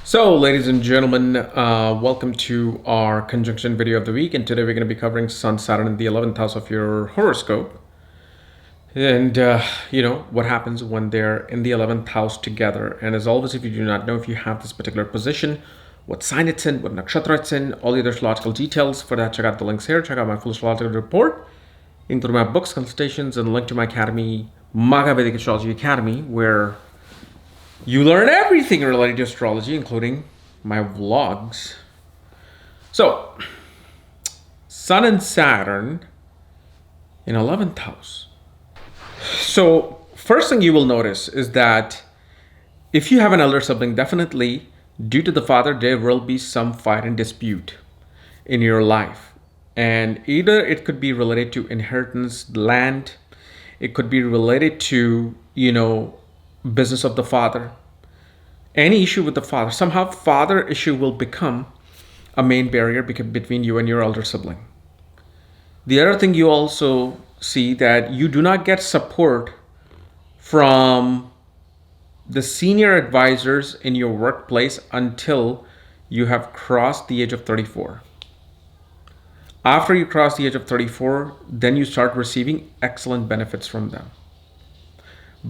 So, ladies and gentlemen, welcome to our conjunction video of the week. And today we're going to be covering Sun, Saturn in the 11th house of your horoscope. And, what happens when they're in the 11th house together. And as always, if you do not know if you have this particular position, what sign it's in, what nakshatra it's in, all the other astrological details, for that, check out the links here. Check out my full astrological report, including my books, consultations, and a link to my academy, Maga Vedic Astrology Academy, where you learn everything related to astrology, including my vlogs. So, Sun and Saturn in 11th house. So, first thing you will notice is that if you have an elder sibling, definitely due to the father, there will be some fight and dispute in your life. And either it could be related to inheritance, land, it could be related to, business of the father. Any issue with the father, somehow father issue will become a main barrier between you and your elder sibling. The other thing you also see that you do not get support from the senior advisors in your workplace until you have crossed the age of 34. After you cross the age of 34, then you start receiving excellent benefits from them.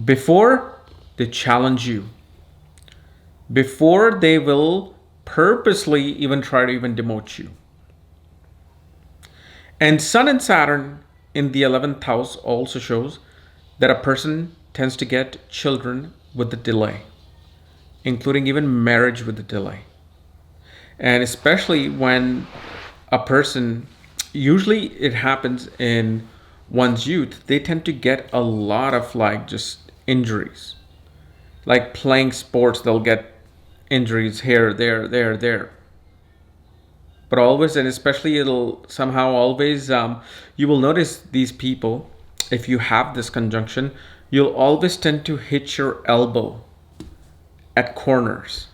Before, they challenge you. Before, they will purposely even try to even demote you. And Sun and Saturn in the 11th house also shows that a person tends to get children with the delay, including even marriage with the delay. And especially when a person, usually it happens in one's youth, they tend to get a lot of just injuries. Like playing sports, they'll get injuries here, there. But always, and especially it'll somehow always, you will notice these people, if you have this conjunction, you'll always tend to hit your elbow at corners.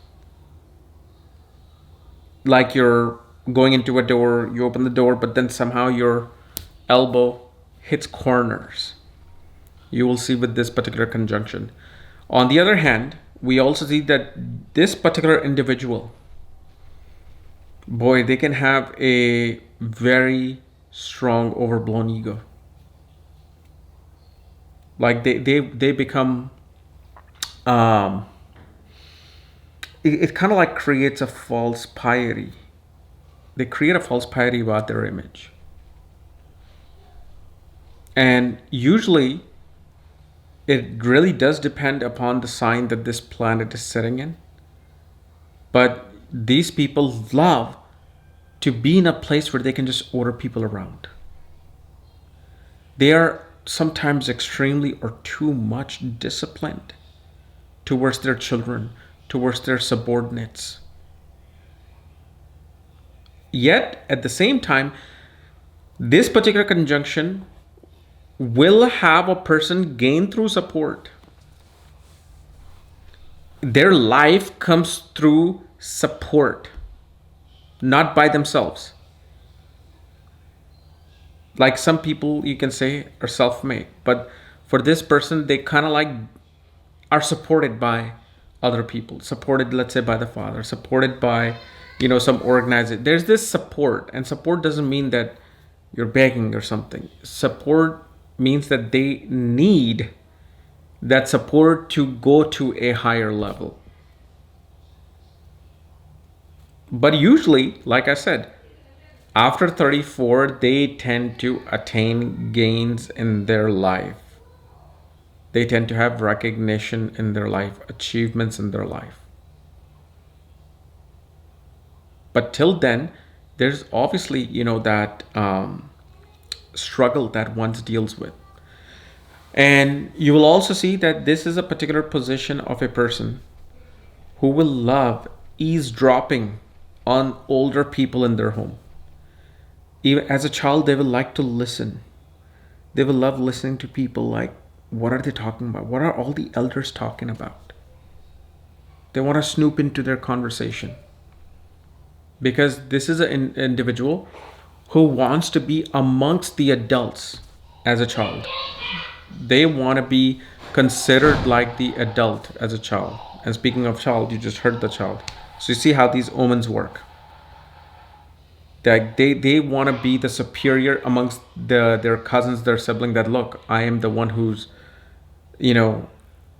Like you're going into a door, you open the door, but then somehow your elbow hits corners. You will see with this particular conjunction. On the other hand, we also see that this particular individual, boy, they can have a very strong, overblown ego. Like they become, it kind of like creates a false piety. They create a false piety about their image. And usually, it really does depend upon the sign that this planet is sitting in. But these people love to be in a place where they can just order people around. They are sometimes extremely or too much disciplined towards their children, towards their subordinates. Yet, at the same time, this particular conjunction will have a person gain through support. Their life comes through support, not by themselves. Like some people, you can say, are self-made, but for this person, they kind of are supported by other people, supported, let's say, by the father, supported by, some organizer. There's this support, and support doesn't mean that you're begging or something. Support means that they need that support to go to a higher level. But usually, like I said, after 34, they tend to attain gains in their life. They tend to have recognition in their life, achievements in their life. But till then, there's obviously, that struggle that one deals with. And you will also see that this is a particular position of a person who will love eavesdropping on older people in their home. Even as a child, they will like to listen. They will love listening to people, like, what are they talking about? What are all the elders talking about? They want to snoop into their conversation. Because this is an individual who wants to be amongst the adults as a child. They want to be considered like the adult as a child. And speaking of child, you just heard the child. So you see how these omens work. That they want to be the superior amongst their cousins, their sibling. That look, I am the one who's, you know,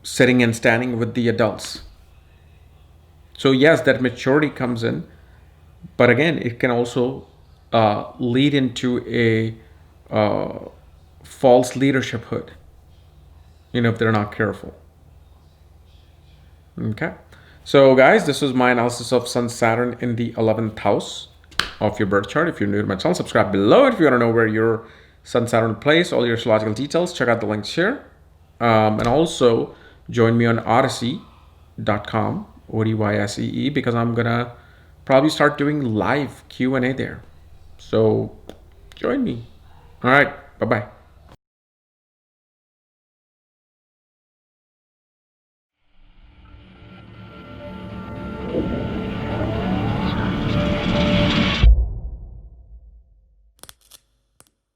sitting and standing with the adults. So yes, that maturity comes in, but again, it can also lead into a false leadershiphood. If they're not careful. Okay. So guys, this was my analysis of Sun Saturn in the 11th house of your birth chart. If you're new to my channel, subscribe below. If you want to know where your Sun Saturn plays, all your astrological details, check out the links here. And also join me on odyssey.com, ODYSEE, because I'm gonna probably start doing live Q&A there. So join me. All right. Bye-bye.